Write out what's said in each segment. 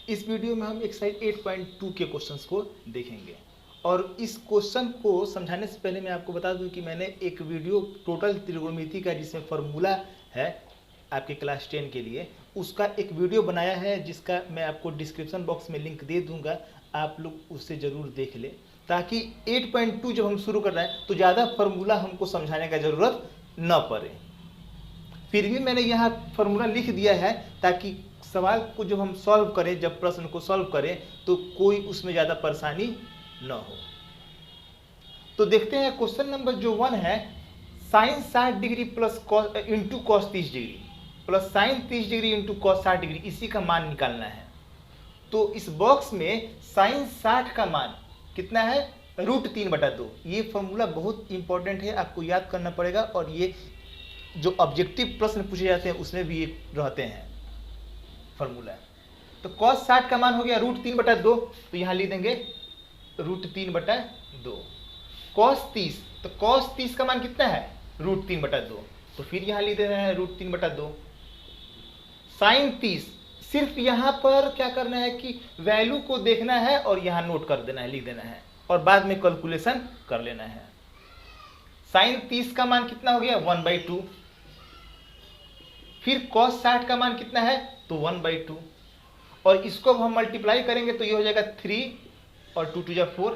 इस वीडियो में हम एक्सरसाइज 8.2 के क्वेश्चंस को देखेंगे। और इस क्वेश्चन को समझाने से पहले मैं आपको बता दूं कि मैंने एक वीडियो टोटल त्रिकोणमिति का जिसमें फॉर्मूला है आपके क्लास 10 के लिए, उसका एक वीडियो बनाया है जिसका मैं आपको डिस्क्रिप्शन बॉक्स में लिंक दे दूंगा। आप लोग उससे ज़रूर देख लें ताकि 8.2 जब हम शुरू कर रहे हैं तो ज़्यादा फार्मूला हमको समझाने का ज़रूरत न पड़े। फिर भी मैंने यहाँ फार्मूला लिख दिया है ताकि सवाल को जब हम सॉल्व करें, जब प्रश्न को सॉल्व करें तो कोई उसमें ज़्यादा परेशानी न हो। तो देखते हैं क्वेश्चन नंबर जो 1 है, sine 60 degree plus cos into cos 30 degree plus sine 30 degree into cos 60 degree, इसी का मान निकालना है। तो इस बॉक्स में साइन 60 का मान कितना है, √3/2। ये फॉर्मूला बहुत इंपॉर्टेंट है, आपको याद करना पड़ेगा। और ये जो ऑब्जेक्टिव प्रश्न पूछे जाते हैं उसमें भी ये रहते हैं फॉर्मूला। तो cos 60 का मान हो गया √3/2, तो यहाँ लिख देंगे √3/2। cos 30, तो cos 30 का मान कितना है, √3/2, तो फिर यहाँ लिख दे रहे हैं √3/2। साइन 30, सिर्फ यहाँ पर क्या करना है कि वैल्यू को देखना है और यहाँ नोट कर देना है, लिख देना है और बाद में कैलकुलेशन कर लेना है। साइन 30 का मान कितना हो गया, 1/2। फिर cos 60 का मान कितना है, तो 1/2। और इसको हम मल्टीप्लाई करेंगे तो ये हो जाएगा 3 और 2 × 4,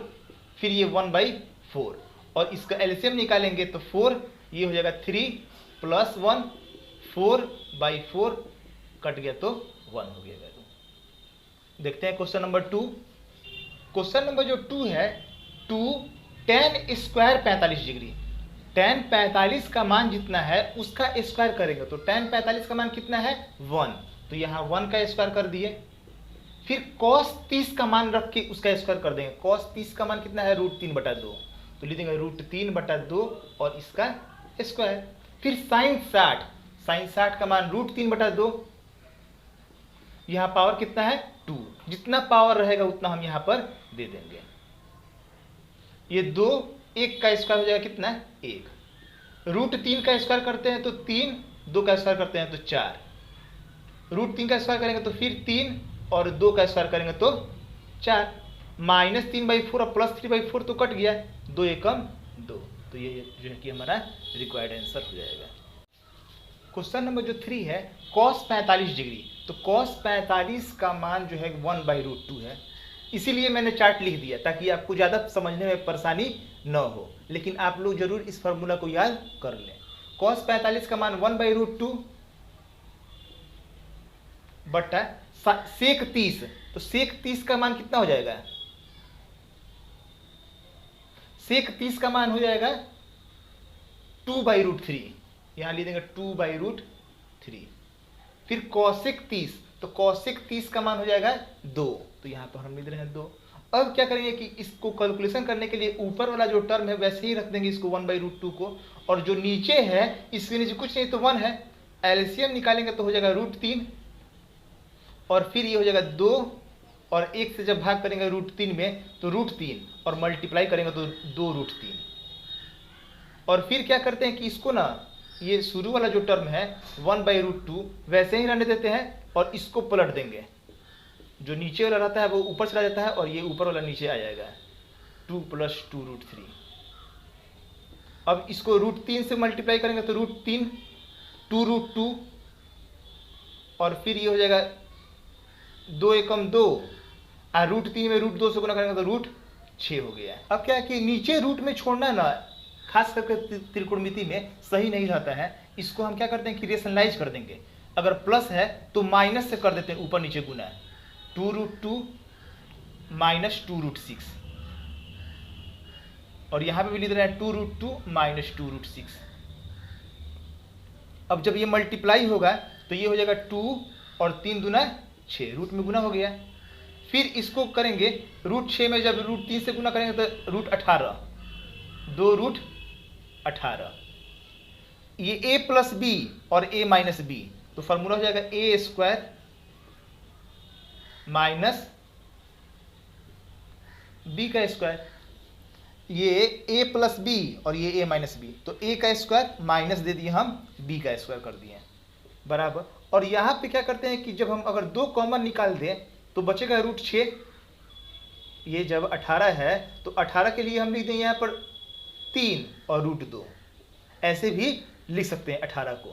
फिर ये 1/4। और इसका एलसीएम निकालेंगे तो 4, ये हो जाएगा 3 + 1, 4/4 कट गया तो 1 हो गया वैल्यू। देखते हैं क्वेश्चन नंबर 2। क्वेश्चन नंबर जो 2 है, 2 tan स्क्वायर 45 डिग्री, tan 45 का मान जितना है उसका स्क्वायर करेंगे तो tan 45 का मान कितना है, 1, तो यहाँ 1 का स्क्वायर कर दिए। फिर cos 30 का मान रख के उसका स्क्वायर कर देंगे। cos 30 का मान कितना है, √3/2, तो लिख देंगे √3/2 और इसका स्क्वायर। फिर साइन 60 का मान √3/2, यहाँ पावर कितना है, 2, जितना पावर रहेगा उतना हम यहाँ पर दे देंगे। ये 2, 1 का स्क्वायर हो जाएगा कितना, 1। √3 का स्क्वायर करते हैं तो 3, 2 का स्क्वायर करते हैं तो 4, √3 का स्क्वायर करेंगे तो फिर 3 और 2 का स्क्वायर करेंगे तो 4, -3/4 और +3/4 तो कट गया, 2 एकम 2, तो ये जो है कि हमारा रिक्वायर्ड आंसर हो जाएगा। क्वेश्चन नंबर जो 3 है, cos 45 डिग्री, तो cos 45 का मान जो है 1/√2 है। इसीलिए मैंने चार्ट लिख दिया ताकि आपको ज़्यादा समझने में परेशानी न हो, लेकिन आप लोग जरूर इस फार्मूला को याद कर लें। cos 45 का मान 1/√2 बटा sec 30, तो sec 30 का मान कितना हो जाएगा, sec 30 का मान हो जाएगा 2/√3, यहाँ लिख देंगे 2/√3। फिर cosec 30, तो cosec 30 का मान हो जाएगा 2, तो यहाँ पर हम लिख रहे हैं 2। अब क्या करेंगे कि इसको कैलकुलेशन करने के लिए ऊपर वाला जो टर्म है वैसे ही रख देंगे इसको 1/√2 को, और जो नीचे है इसके नीचे कुछ नहीं तो 1 है, एलसीएम निकालेंगे तो हो जाएगा √3, और फिर ये हो जाएगा 2 और 1 से जब भाग करेंगे √3 में तो √3 और मल्टीप्लाई करेंगे तो 2√3। और फिर क्या करते हैं कि इसको ना, ये शुरू वाला जो टर्म है 1/√2 वैसे ही रहने देते हैं और इसको पलट देंगे। जो नीचे वाला रहता है वो ऊपर चला जाता है और ये ऊपर वाला नीचे आ जाएगा, 2 + 2√3। अब इसको √3 से मल्टीप्लाई करेंगे तो √3, 2√2 और फिर ये हो जाएगा 2 एकम 2, और √3 में √2 से गुना करेंगे तो √6 हो गया। अब क्या है कि नीचे रूट में छोड़ना ना खास करके त्रिकोणमिति में सही नहीं रहता है। इसको हम क्या करते हैं कि रेशनलाइज कर देंगे। अगर प्लस है तो माइनस से कर देते हैं, ऊपर नीचे गुना, 2√2 - 2√6, और यहाँ पे भी लिख रहे हैं 2√2 - 2√6। अब जब ये मल्टीप्लाई होगा तो ये हो जाएगा 2 और 3 दूना 6, रूट में गुना हो गया। फिर इसको करेंगे √6 में जब √3 से गुना करेंगे तो √18, 2√18। ये a + b और a - b, तो फार्मूला हो जाएगा a² माइनस b का स्क्वायर। ये a + b और ये a - b, तो a का स्क्वायर माइनस दे दिए हम, b का स्क्वायर कर दिए बराबर। और यहाँ पे क्या करते हैं कि जब हम अगर 2 कॉमन निकाल दें तो बचेगा रूट 6। ये जब 18 है तो 18 के लिए हम लिख देंगे यहाँ पर 3 और रूट 2, ऐसे भी लिख सकते हैं 18 को।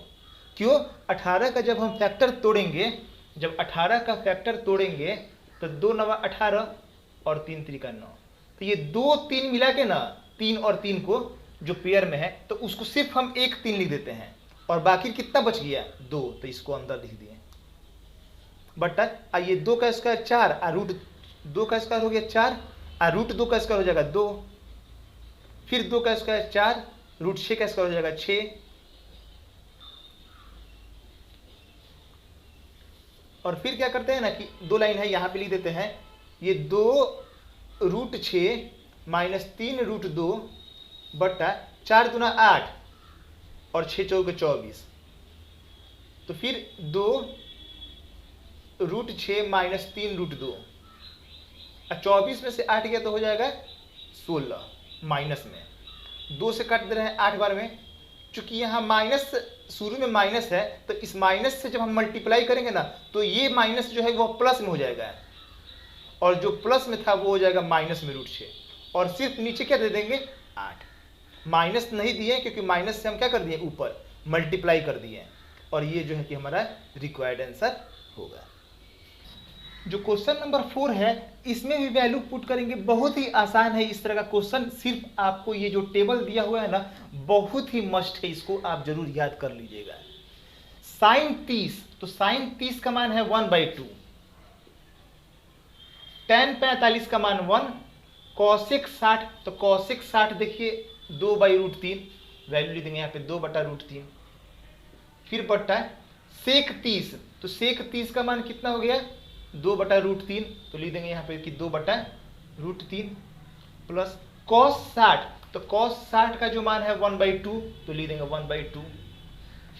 क्यों? 18 का जब हम फैक्टर तोड़ेंगे, जब 18 का फैक्टर तोड़ेंगे तो 2 नवा 18 और 3 त्रिका 9, तो ये 2 3 मिला के ना, 3 और 3 को जो पेयर में है तो उसको सिर्फ हम 1 3 लिख देते हैं, और बाकी कितना बच गया 2, तो इसको अंदर लिख दिए। बटा ये 2 का स्क्वायर 4 और रूट 2 का स्क्वायर हो गया 4 और रूट 2 का स्क्वायर हो जाएगा 2, फिर 2 का स्क्वायर 4, रूट 6 का स्क्वायर हो जाएगा 6, और फिर क्या करते हैं ना कि 2 लाइन है यहाँ पे लिख देते हैं, ये 2 रूट 6 माइनस 3 रूट 2 बटा 4 दूना 8 और 6 चौके 24, तो फिर 2 रूट 6 माइनस 3 रूट 2, 24 में से 8 गया तो हो जाएगा 16, माइनस में 2 से काट दे रहे हैं 8 बार में। चूंकि यहाँ माइनस शुरू में माइनस है तो इस माइनस से जब हम मल्टीप्लाई करेंगे ना तो ये माइनस जो है वो प्लस में हो जाएगा, और जो प्लस में था वो हो जाएगा माइनस में रूट 6, और सिर्फ नीचे क्या दे देंगे 8, माइनस नहीं दिए क्योंकि माइनस से हम क्या कर दिए ऊपर मल्टीप्लाई कर दिए, और ये जो है कि हमारा रिक्वायर्ड आंसर होगा। जो क्वेश्चन नंबर 4 है इसमें भी वैल्यू पुट करेंगे, बहुत ही आसान है इस तरह का क्वेश्चन। सिर्फ आपको ये जो टेबल दिया हुआ है ना बहुत ही मस्ट है, इसको आप जरूर याद कर लीजिएगा। साइन 30, तो साइन 30 का मान है 1/2, tan 45 का मान 1, कॉसेक 60, तो कॉसेक 60 देखिए 2/√3, वैल्यू लिख देंगे यहाँ पे 2/√3, फिर बट्टा सेक 30, तो सेक 30 का मान कितना हो गया 2/√3, तो लिख देंगे यहाँ पे कि 2/√3, प्लस कॉस 60, तो कॉस 60 का जो मान है 1/2, तो लिख देंगे 1/2,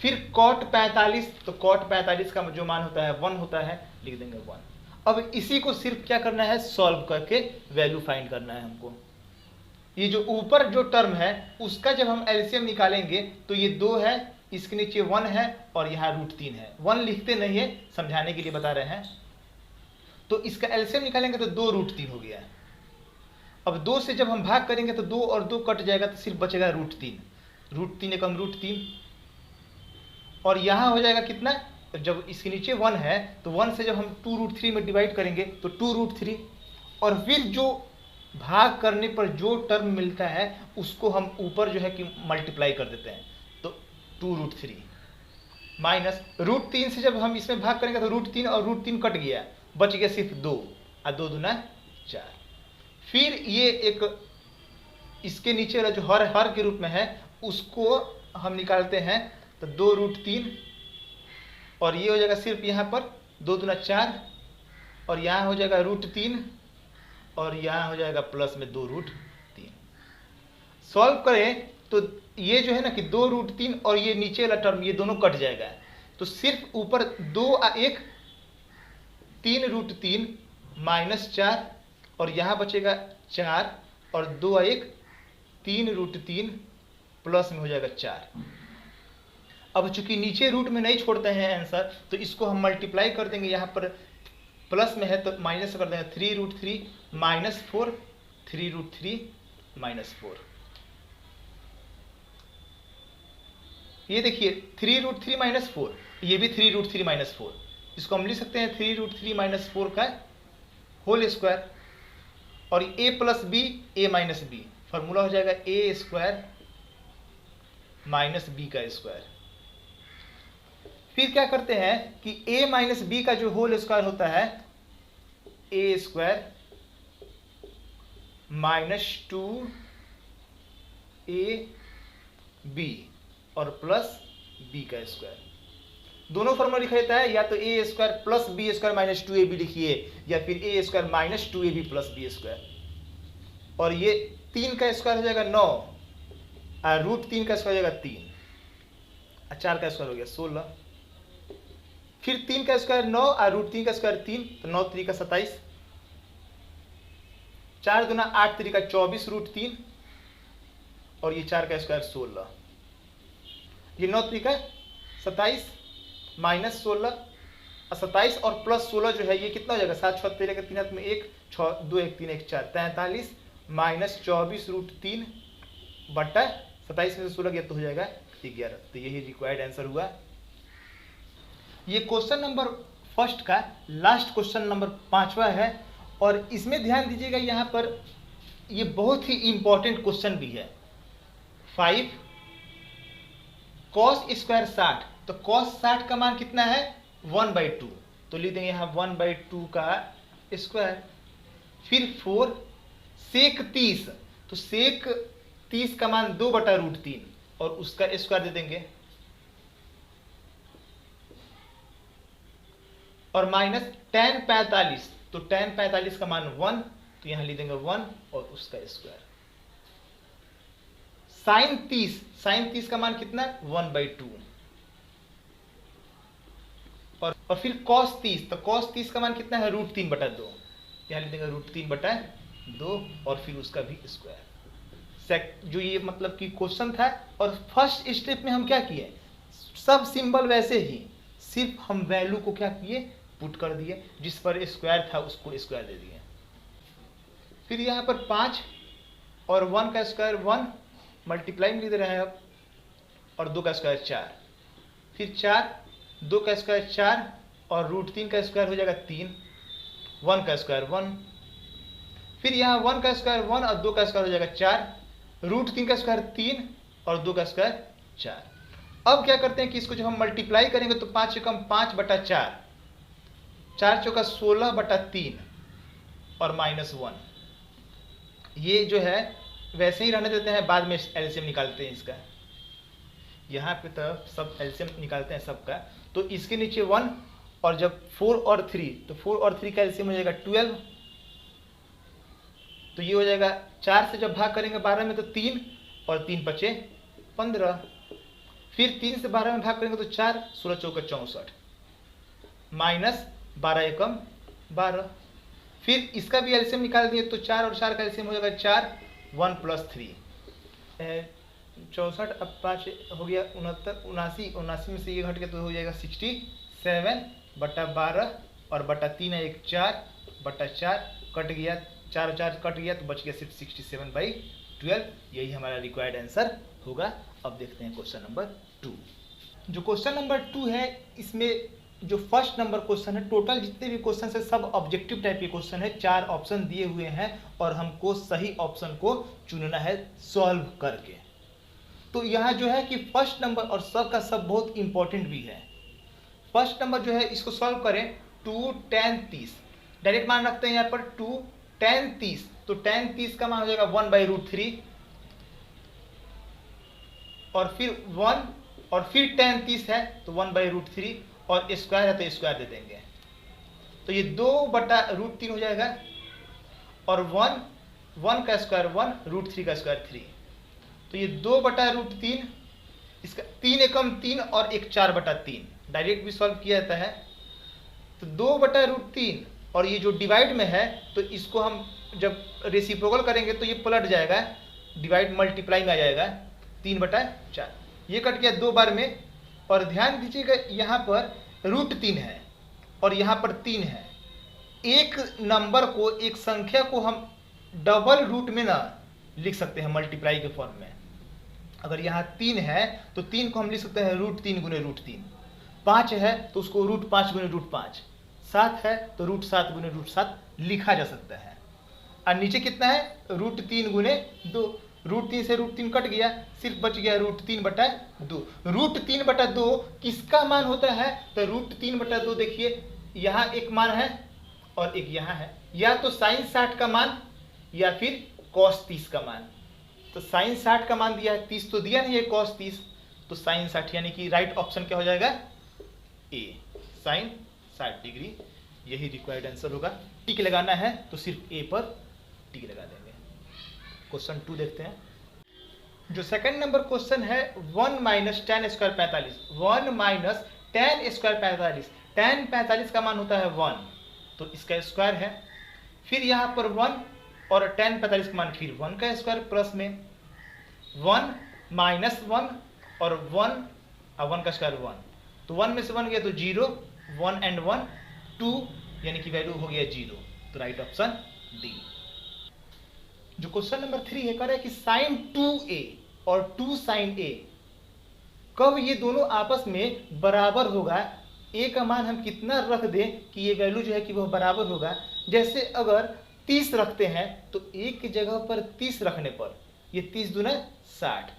फिर कॉट 45, तो कॉट 45 का जो मान होता है 1 होता है, लिख देंगे 1। अब इसी को सिर्फ क्या करना है सॉल्व करके वैल्यू फाइंड करना है हमको। ये जो ऊपर जो टर्म है उसका जब हम एलसीएम निकालेंगे तो ये 2 है, इसके नीचे 1 है और यहाँ √3 है। 1 लिखते नहीं है, समझाने के लिए बता रहे हैं। तो इसका एलसीएम निकालेंगे तो 2√3 हो गया। अब 2 से जब हम भाग करेंगे तो 2 और 2 कट जाएगा तो सिर्फ बचेगा √3, √3 एकम √3, और यहाँ हो जाएगा कितना, जब इसके नीचे 1 है तो 1 से जब हम 2√3 में डिवाइड करेंगे तो 2√3, और फिर जो भाग करने पर जो टर्म मिलता है उसको हम ऊपर जो है कि मल्टीप्लाई कर देते हैं, तो 2√3 माइनस √3 से जब हम इसमें भाग करेंगे तो √3 और √3 कट गया, बच गया सिर्फ 2 और 2 दूना 4। फिर ये एक इसके नीचे वाला जो हर के रूप में है उसको हम निकालते हैं, तो 2√3 और ये हो जाएगा सिर्फ यहाँ पर 2 दूना 4, और यहाँ हो जाएगा √3 और यहाँ हो जाएगा प्लस में 2√3। सॉल्व करें तो ये जो है ना कि 2√3 और ये नीचे वाला टर्म ये दोनों कट जाएगा, तो सिर्फ ऊपर 2 और 1 3√3 माइनस 4, और यहाँ बचेगा 4 और 2 और 1 3√3 प्लस में हो जाएगा 4। अब चूंकि नीचे रूट में नहीं छोड़ते हैं आंसर तो इसको हम मल्टीप्लाई कर देंगे, यहाँ पर प्लस में है तो माइनस कर देंगे, 3√3 माइनस 4, 3√3 माइनस 4। ये देखिए 3√3 माइनस 4, ये भी 3√3 माइनस 4, इसको हम लिख सकते हैं 3√3 माइनस 4 का होल स्क्वायर, और a plus B a minus B, formula हो जाएगा a स्क्वायर माइनस बी का स्क्वायर। फिर क्या करते हैं कि a माइनस बी का जो होल स्क्वायर होता है a स्क्वायर माइनस 2ab और प्लस b का स्क्वायर। दोनों फॉर्मूला लिखा जाता है, या तो a square plus B square minus 2ab लिखिए, या फिर a square minus 2ab plus B square. और ये 3 का स्क्वायर हो जाएगा 9 और √3 का स्क्वायर हो जाएगा 3 और 4 का स्क्वायर हो गया 16। फिर 3 का स्क्वायर 9 और √3 का स्क्वायर 3, तो 9 3 का 27, 4 दूना 8 3 का 24 √3, और ये 4 का स्क्वायर 16, ये 9 3 का 27 माइनस 16 27 और प्लस 16 जो है ये कितना हो जाएगा, 7 6 13 के 3 हाथ में 1 6 2 1 3 1 4 43 माइनस 24√3 बटा 27 में से 16 गया तो हो जाएगा 11। तो यही रिक्वायर्ड आंसर हुआ। ये क्वेश्चन नंबर फर्स्ट का लास्ट क्वेश्चन नंबर 5वां है और इसमें ध्यान दीजिएगा, यहाँ पर ये बहुत ही इंपॉर्टेंट क्वेश्चन भी है। 5 cos स्क्वायर 60, तो cos 60 का मान कितना है 1/2, तो लिख देंगे यहाँ 1/2 का स्क्वायर। फिर 4 sec 30, तो sec 30 का मान 2/√3 और उसका स्क्वायर दे देंगे। और माइनस tan 45, तो tan 45 का मान 1, तो यहां लिख देंगे 1 और उसका स्क्वायर। sin 30 का मान कितना 1/2 और फिर cos 30, तो cos 30 का मान कितना है √3/2, यहां लिख देंगे √3/2 और फिर उसका भी स्क्वायर। जो ये मतलब कि क्वेश्चन था और फर्स्ट स्टेप में हम क्या किए, सब सिंबल वैसे ही, सिर्फ हम वैल्यू को क्या किए पुट कर दिए, जिस पर स्क्वायर था उसको स्क्वायर दे दिए। फिर यहाँ पर 5 और 1 का स्क्वायर 1 मल्टीप्लाई में लिख दे रहे हैं अब, और 2 का स्क्वायर 4, फिर 4 2 का स्क्वायर 4 और √3 का स्क्वायर हो जाएगा 3, 1 का स्क्वायर 1, फिर यहाँ 1 का स्क्वायर 1 और 2 का स्क्वायर हो जाएगा 4, √3 का स्क्वायर 3 और 2 का स्क्वायर 4। अब क्या करते हैं कि इसको जब हम मल्टीप्लाई करेंगे तो 5 से कम 5/4, 4 चौका 16/3 और -1, ये जो है वैसे ही रहने देते हैं, बाद में एलसीएम निकालते हैं इसका। यहाँ पे तो सब एलसीएम निकालते हैं सबका, तो इसके नीचे 1 और जब 4 और 3, तो 4 और 3 का एलसीएम हो जाएगा 12, तो ये हो जाएगा 4 से जब भाग करेंगे 12 में तो 3 और 3 बचे 15, फिर 3 से 12 में भाग करेंगे तो 4 16 चौका 64 माइनस 12 एकम 12, फिर इसका भी एलसीएम निकाल दिए तो 4 और 4 का एलसीएम हो जाएगा 4, 1 + 3 64, अब 5 हो गया 69, 79 में से ये घट गया तो हो जाएगा 67/12 और बटा 3 है 1 4/4 कट गया, 4 और 4 कट गया तो बच गया सिर्फ 67/12। यही हमारा रिक्वायर्ड आंसर होगा। अब देखते हैं क्वेश्चन नंबर 2। जो क्वेश्चन नंबर 2 है, इसमें जो फर्स्ट नंबर क्वेश्चन है, टोटल जितने भी क्वेश्चन है सब ऑब्जेक्टिव टाइप के क्वेश्चन है, 4 ऑप्शन दिए हुए हैं और हमको सही ऑप्शन को चुनना है सॉल्व करके। तो यहाँ जो है कि फर्स्ट नंबर और सब का सब बहुत इंपॉर्टेंट भी है। फर्स्ट नंबर जो है इसको सॉल्व करें, 2 tan 30, डायरेक्ट मान रखते हैं यहाँ पर 2 tan 30, तो tan 30 का मान हो जाएगा 1/√3 और फिर 1 और फिर tan 30 है तो 1/√3 और स्क्वायर है तो स्क्वायर दे देंगे, तो ये 2/√3 हो जाएगा और 1 का स्क्वायर 1, √3 का स्क्वायर 3, तो ये 2/√3, इसका 3 एकम 3 और 1 4/3, डायरेक्ट भी सॉल्व किया जाता है। तो 2/√3 और ये जो डिवाइड में है तो इसको हम जब रेसिप्रोकल करेंगे तो ये पलट जाएगा, डिवाइड मल्टीप्लाई में आ जाएगा 3/4, ये कट गया 2 बार में। और ध्यान दीजिएगा यहाँ पर √3 है और यहाँ पर 3 है। एक नंबर को, एक संख्या को हम डबल रूट में ना लिख सकते हैं मल्टीप्लाई के फॉर्म में। अगर यहाँ 3 है तो 3 को हम लिख सकते हैं √3 × √3, 5 है तो उसको √5 × √5, 7 है तो √7 × √7 लिखा जा सकता है। और नीचे कितना है √3 × 2, √3 से √3 कट गया, सिर्फ बच गया √3/2। √3/2 किसका मान होता है, तो √3/2 देखिए यहाँ एक मान है और एक यहाँ है, या तो sin 60 का मान या फिर cos 30 का मान। तो sin 60 का मान दिया है, 30 तो दिया नहीं है, cos 30, तो sin 60 यानी कि राइट ऑप्शन क्या हो जाएगा A, sin 60 डिग्री। यही रिक्वायर्ड आंसर होगा। टिक लगाना है तो सिर्फ A पर टिक लगा देंगे। क्वेश्चन 2 देखते हैं। जो सेकंड नंबर क्वेश्चन है 1 - tan² 45, 1 - tan² 45, tan 45 का मान होता है 1, तो इसका स्क्वायर है। फिर यहाँ पर 1 और tan 45 का मान फिर 1 का स्क्वायर प्लस में 1 - 1 और 1 का स्क्वायर 1, तो 1 में से 1 गया तो 0 1 and 1 2, यानी कि वैल्यू हो गया 0। तो राइट ऑप्शन डी। जो क्वेश्चन नंबर 3 है, कह रहा है कि साइन 2a और 2 साइन a कब ये दोनों आपस में बराबर होगा। a का मान हम कितना रख दें कि ये वैल्यू जो है कि वह बराबर होगा। जैसे अगर 30 रखते हैं तो एक की जगह पर 30 रखने पर ये 30 दूना 60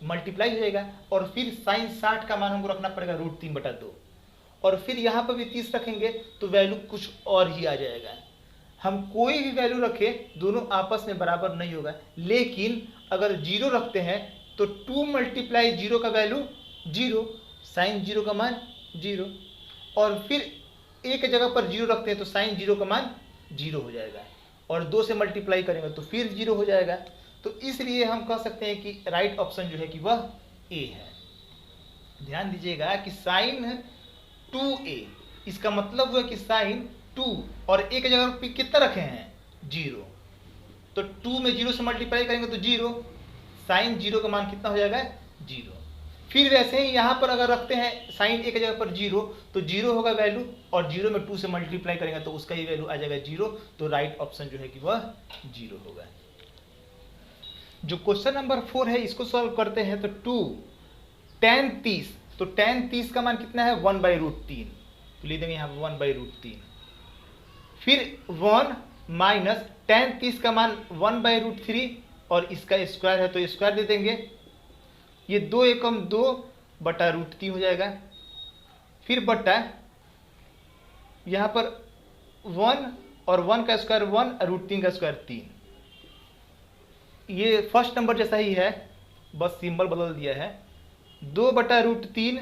मल्टीप्लाई हो जाएगा, और फिर साइन 60 का मान हमको रखना पड़ेगा √3/2, और फिर यहाँ पर भी 30 रखेंगे तो वैल्यू कुछ और ही आ जाएगा। हम कोई भी वैल्यू रखें दोनों आपस में बराबर नहीं होगा, लेकिन अगर 0 रखते हैं तो 2 × 0 का वैल्यू 0, साइन 0 का मान 0, और फिर एक जगह पर 0 रखते हैं तो साइन 0 का मान 0 हो जाएगा, और 2 से मल्टीप्लाई करेंगे तो फिर 0 हो जाएगा। तो इसलिए हम कह सकते हैं कि राइट ऑप्शन जो है कि वह ए है। ध्यान दीजिएगा कि साइन 2a, इसका मतलब हुआ कि साइन 2 और एक जगह पे कितना रखे हैं 0, तो 2 में 0 से मल्टीप्लाई करेंगे तो 0, साइन 0 का मान कितना हो जाएगा 0। फिर वैसे ही यहाँ पर अगर रखते हैं साइन एक जगह पर 0 तो 0 होगा वैल्यू, और 0 में 2 से मल्टीप्लाई करेंगे तो उसका ही वैल्यू आ जाएगा 0। तो राइट ऑप्शन जो है कि वह 0 होगा। जो क्वेश्चन नंबर 4 है इसको सॉल्व करते हैं। तो 2 tan 30, तो tan 30 का मान कितना है 1/√3, तो लिख देंगे यहाँ पर 1/√3। फिर 1 माइनस tan 30 का मान 1/√3, और इसका स्क्वायर है तो स्क्वायर दे देंगे, ये 2 एकम 2/√3 हो जाएगा। फिर बटा यहाँ पर 1 और 1 का स्क्वायर 1, √3 का स्क्वायर 3। ये फर्स्ट नंबर जैसा ही है, बस सिंबल बदल दिया है। 2/√3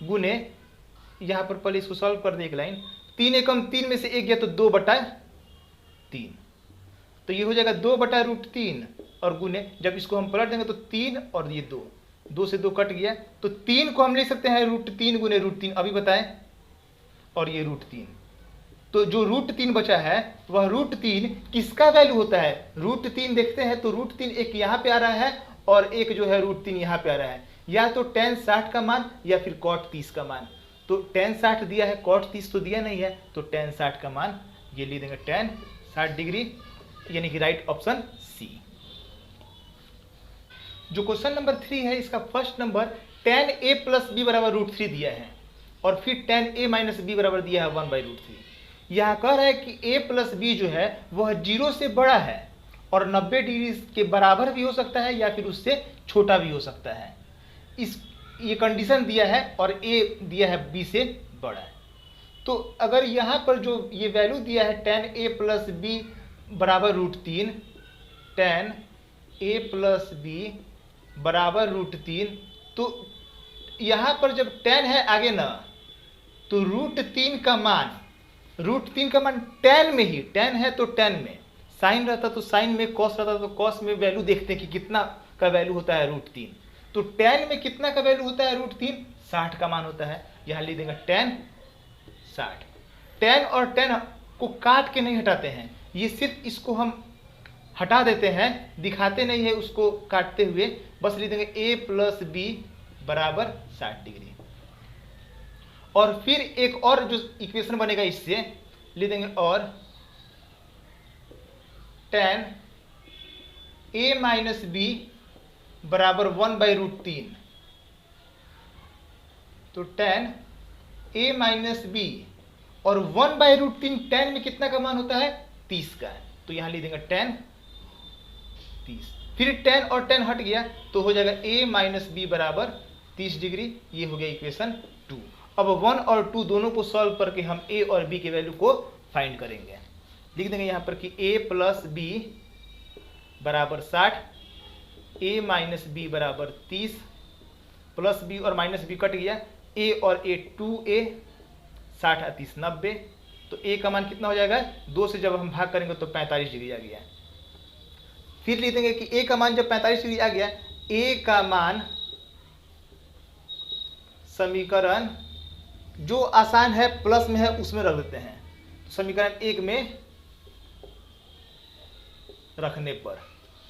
गुने, यहाँ पर पहले इसको सॉल्व कर दे एक लाइन, 3 एकम 3 में से 1 गया तो 2/3, तो ये हो जाएगा 2/√3, और गुने जब इसको हम पलट देंगे तो 3 और ये 2 से 2 कट गया, तो 3 को हम ले सकते हैं √3 गुने √3, अभी बताएं, और ये √3। तो जो √3 बचा है वह √3 किसका वैल्यू होता है। √3 देखते हैं तो √3 एक यहाँ पे आ रहा है और एक जो है √3 यहाँ पे आ रहा है, या तो tan 60 का मान या फिर cot 30 का मान। तो tan 60 दिया है, cot 30 तो दिया नहीं है, तो tan 60 का मान ये ले देंगे tan 60 डिग्री, यानी कि राइट ऑप्शन सी। जो क्वेश्चन नंबर 3 है इसका first number tan a + b = √3 दिया है, और फिर tan a - b बराबर दिया है 1/√3। यहाँ कह रहा है कि a + b जो है वह 0 से बड़ा है और 90 डिग्री के बराबर भी हो सकता है या फिर उससे छोटा भी हो सकता है। ये कंडीशन दिया है और a दिया है b से बड़ा है। तो अगर यहाँ पर जो ये वैल्यू दिया है tan a + b = √3, tan a + b = √3, तो यहाँ पर जब tan है आगे ना, तो √3 का मान tan में ही, tan है तो tan में, साइन रहता तो साइन में, कॉस रहता तो कॉस में, वैल्यू देखते हैं कि कितना का वैल्यू होता है √3। तो tan में कितना का वैल्यू होता है √3, 60 का मान होता है। यहाँ लिख देंगे tan 60। tan और tan को काट के नहीं हटाते हैं, ये सिर्फ इसको हम हटा देते हैं, दिखाते नहीं है उसको काटते हुए, बस लिख देंगे a + b = 60 डिग्री। और फिर एक और जो इक्वेशन बनेगा इससे लिख देंगे, और tan a - b = 1/√3। तो tan a - b और 1/√3, tan में कितना का मान होता है 30 का, तो यहाँ लिख देंगे tan 30। फिर tan और tan हट गया तो हो जाएगा a - b = 30 डिग्री। ये हो गया इक्वेशन 2। अब 1 और 2 दोनों को सॉल्व करके हम a और b के वैल्यू को फाइंड करेंगे। लिख देंगे यहाँ पर कि a + b = 60, a - b = 30, plus b और माइनस b कट गया, a और a 2a, 60 और 30 90, तो a का मान कितना हो जाएगा, 2 से जब हम भाग करेंगे तो 45 डिग्री आ गया। फिर लिख देंगे कि a का मान जब 45 डिग्री आ गया, a का मान समीकरण जो आसान है प्लस में है उसमें रख देते हैं। तो समीकरण 1 में रखने पर,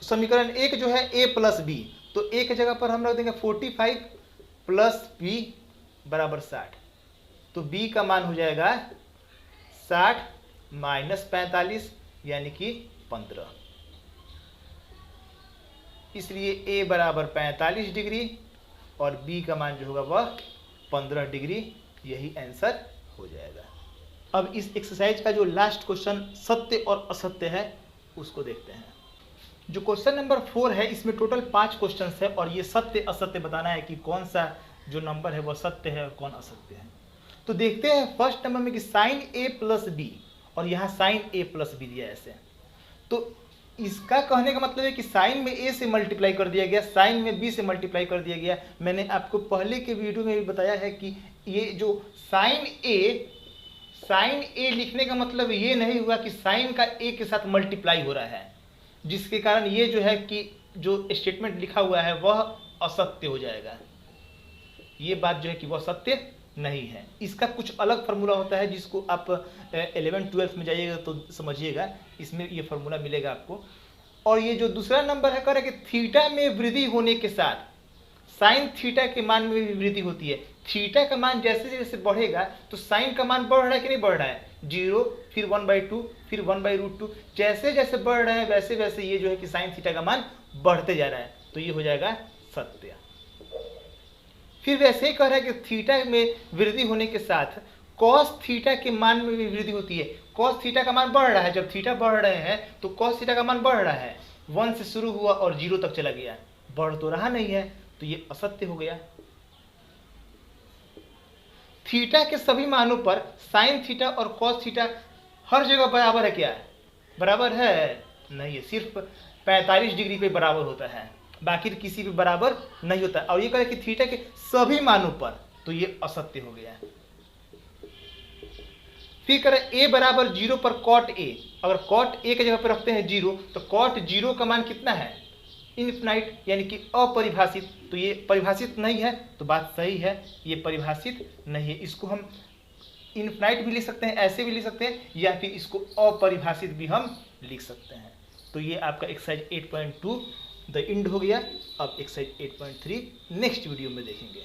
तो समीकरण 1 जो है a + b, तो a की जगह पर हम रख देंगे 45 + b = 60। तो b का मान हो जाएगा 60 माइनस 45 यानी कि 15। इसलिए a बराबर 45 डिग्री और b का मान जो होगा वह 15 डिग्री, यही आंसर हो जाएगा। अब इस एक्सरसाइज का जो लास्ट क्वेश्चन सत्य और असत्य है उसको देखते हैं। जो क्वेश्चन नंबर 4 है इसमें टोटल 5 क्वेश्चन है और ये सत्य असत्य बताना है कि कौन सा जो नंबर है वह सत्य है और कौन असत्य है। तो देखते हैं फर्स्ट नंबर में कि साइन a प्लस बी, और यहाँ साइन a प्लस बी दिया है ऐसे। तो इसका कहने का मतलब है कि साइन में a से मल्टीप्लाई कर दिया गया, साइन में b से मल्टीप्लाई कर दिया गया। मैंने आपको पहले के वीडियो में भी बताया है कि ये जो साइन a लिखने का मतलब ये नहीं हुआ कि साइन का a के साथ मल्टीप्लाई हो रहा है, जिसके कारण ये जो है कि जो स्टेटमेंट लिखा हुआ है वह असत्य हो जाएगा। ये बात जो है कि वह सत्य नहीं है। इसका कुछ अलग फार्मूला होता है जिसको आप 11-12 में जाइएगा तो समझिएगा, इसमें ये फार्मूला मिलेगा आपको। और ये जो दूसरा नंबर है कह रहा है कि थीटा में वृद्धि होने के साथ साइन थीटा के मान में भी वृद्धि होती है। थीटा का मान जैसे जैसे बढ़ेगा तो साइन का मान बढ़ रहा है कि नहीं बढ़ रहा है, 0 फिर 1/2 फिर 1/√2, जैसे जैसे बढ़ रहा है वैसे वैसे ये जो है कि साइन थीटा का मान बढ़ते जा रहा है, तो ये हो जाएगा सत्य। फिर वैसे ही कह रहा है कि थीटा में वृद्धि होने के साथ कॉस थीटा के मान में भी वृद्धि होती है। कॉस थीटा का मान बढ़ रहा है, जब थीटा बढ़ रहे हैं तो कॉस थीटा का मान बढ़ रहा है, 1 से शुरू हुआ और 0 तक चला गया, बढ़ तो रहा नहीं है, तो ये असत्य हो गया। थीटा के सभी मानों पर साइन थीटा और कॉस थीटा हर जगह बराबर है क्या? बराबर है नहीं है, सिर्फ 45 डिग्री पे बराबर होता है, बाकी किसी पे बराबर नहीं होता। और ये कह रहे कि थीटा के सभी मानों पर, तो ये असत्य हो गया। फिर कह रहे a बराबर 0 पर कॉट a, अगर कॉट a की जगह पर रखते हैं 0 तो कॉट 0 का मान कितना है? इनफिनाइट, यानी कि अपरिभाषित। तो ये परिभाषित नहीं है, तो बात सही है, ये परिभाषित नहीं है। इसको हम इनफिनाइट भी लिख सकते हैं, ऐसे भी लिख सकते हैं, या फिर इसको अपरिभाषित भी हम लिख सकते हैं। तो ये आपका एक्सरसाइज 8.2 द एंड हो गया। अब एक्सरसाइज 8.3 नेक्स्ट वीडियो में देखेंगे।